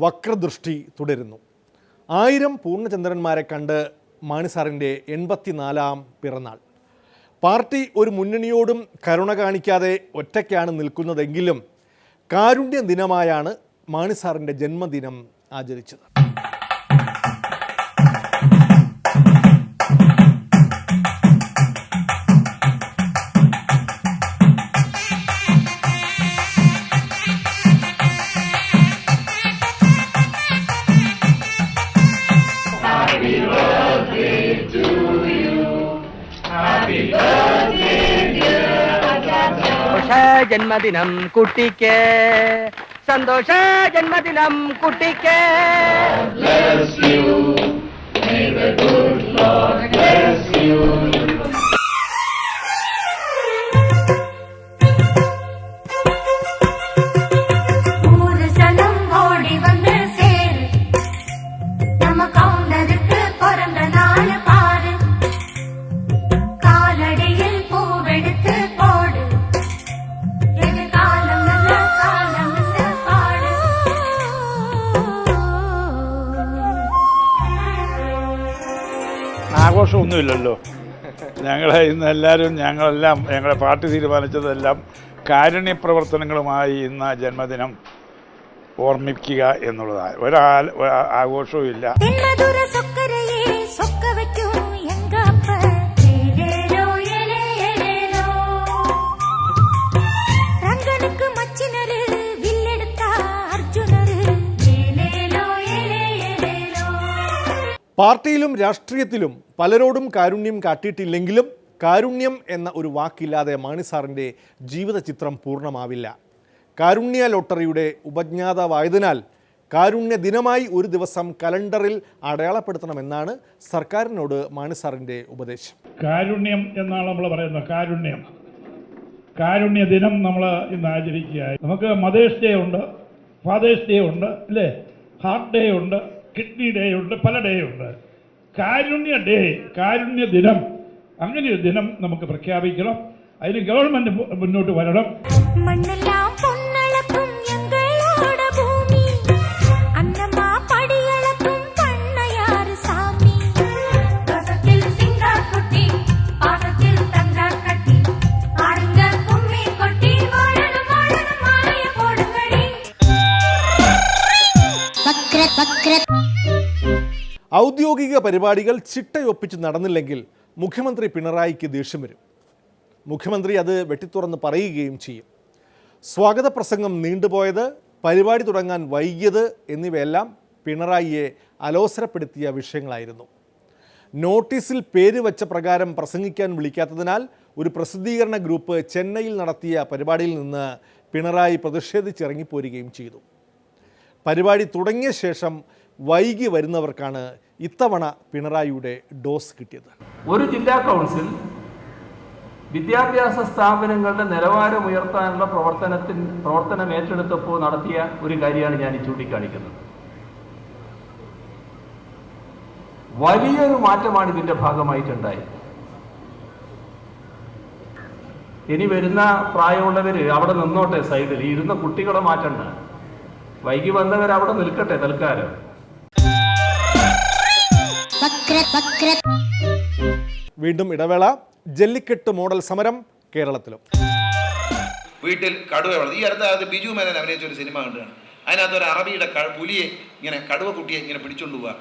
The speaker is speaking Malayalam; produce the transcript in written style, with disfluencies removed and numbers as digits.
വക്രദൃഷ്ടി തുടരുന്നു. 1000 പൂർണ്ണചന്ദ്രന്മാരെ കണ്ട് മാണി സാറിൻ്റെ 84ാം പിറന്നാൾ. പാർട്ടി ഒരു മുന്നണിയോടും കരുണ കാണിക്കാതെ ഒറ്റയ്ക്കാണ് നിൽക്കുന്നതെങ്കിലും കാരുണ്യ ദിനമായാണ് മാണി സാറിൻ്റെ ജന്മദിനം ആചരിച്ചത്. ജന്മദിനം കുട്ടിക്ക്, സന്തോഷ ജന്മദിനം കുട്ടിക്ക്. ആഘോഷമൊന്നുമില്ലല്ലോ. ഞങ്ങളെല്ലാം ഞങ്ങളുടെ പാർട്ടി തീരുമാനിച്ചതെല്ലാം കാരുണ്യ പ്രവർത്തനങ്ങളുമായി ഇന്ന് ജന്മദിനം ഓർമ്മിക്കുക എന്നുള്ളതാണ്. ആഘോഷവും ഇല്ല. പാർട്ടിയിലും രാഷ്ട്രീയത്തിലും പലരോടും കാരുണ്യം കാട്ടിയിട്ടില്ലെങ്കിലും കാരുണ്യം എന്ന ഒരു വാക്കില്ലാതെ മാണി സാറിൻ്റെ ജീവിത ചിത്രം പൂർണ്ണമാവില്ല. കാരുണ്യ ലോട്ടറിയുടെ ഉപജ്ഞാതാവായതിനാൽ കാരുണ്യ ദിനമായി ഒരു ദിവസം കലണ്ടറിൽ അടയാളപ്പെടുത്തണമെന്നാണ് സർക്കാരിനോട് മാണി സാറിൻ്റെ ഉപദേശം. കാരുണ്യം എന്നാണ് നമ്മൾ പറയുന്നത്. കാരുണ്യ ദിനം നമ്മൾ ഇന്ന് ആചരിക്കുകയായി. നമുക്ക് മദേഴ്സ് ഡേ ഉണ്ട്, ഫാദേഴ്സ് ഡേ ഉണ്ട്, അല്ലേ? ഹാർട്ട് ഡേ ഉണ്ട്, കിഡ്നി ഡേ ഉണ്ട്, പല ഡേ ഉണ്ട്. കാരുണ്യ ദിനം, അങ്ങനെ ഒരു ദിനം നമുക്ക് പ്രഖ്യാപിക്കണം. അതിന് ഗവൺമെന്റ് മുന്നോട്ട് വരണം. ഔദ്യോഗിക പരിപാടികൾ ചിട്ടയൊപ്പിച്ച് നടന്നില്ലെങ്കിൽ മുഖ്യമന്ത്രി പിണറായിക്ക് ദേഷ്യം വരും. മുഖ്യമന്ത്രി അത് വെട്ടിത്തുറന്ന് പറയുകയും ചെയ്യും. സ്വാഗത പ്രസംഗം നീണ്ടുപോയത്, പരിപാടി തുടങ്ങാൻ വൈകിയത് എന്നിവയെല്ലാം പിണറായിയെ അലോസരപ്പെടുത്തിയ വിഷയങ്ങളായിരുന്നു. നോട്ടീസിൽ പേര് വച്ച പ്രകാരം പ്രസംഗിക്കാൻ വിളിക്കാത്തതിനാൽ ഒരു പ്രസിദ്ധീകരണ ഗ്രൂപ്പ് ചെന്നൈയിൽ നടത്തിയ പരിപാടിയിൽ നിന്ന് പിണറായി പ്രതിഷേധിച്ചിറങ്ങിപ്പോരുകയും ചെയ്തു. പരിപാടി തുടങ്ങിയ ശേഷം വൈകി വരുന്നവർക്കാണ് ഇത്തവണ പിണറായിയുടെ ഡോസ് കിട്ടിയത്. ഒരു ജില്ലാ കൗൺസിൽ വിദ്യാഭ്യാസ സ്ഥാപനങ്ങളുടെ നിലവാരം ഉയർത്താനുള്ള പ്രവർത്തനം ഏറ്റെടുത്തപ്പോൾ നടത്തിയ ഒരു കാര്യമാണ് ഞാൻ ചൂണ്ടിക്കാണിക്കുന്നത്. വലിയൊരു മാറ്റമാണ് ഇതിൻ്റെ ഭാഗമായിട്ടുണ്ടായത്. ഇനി വരുന്ന പ്രായമുള്ളവർ അവിടെ നിന്നോട്ടെ, സൈഡിൽ ഇരുന്ന കുട്ടികളെ മാറ്റണ്ട. വൈകി വന്നവർ അവിടെ നിൽക്കട്ടെ തൽക്കാലം. വീണ്ടും ഇടവേള. ജല്ലിക്കെട്ട് മോഡൽ സമരം കേരളത്തിലും. വീട്ടിൽ കടുവ വളർത്തി. ഈ അടുത്ത ബിജു മേനൻ അഭിനയിച്ച ഒരു സിനിമ കണ്ടാണ്. അതിനകത്ത് ഒരു അറബിയുടെ പുലിയെ ഇങ്ങനെ, കടുവ കുട്ടിയെ ഇങ്ങനെ പിടിച്ചോണ്ട് പോവുക.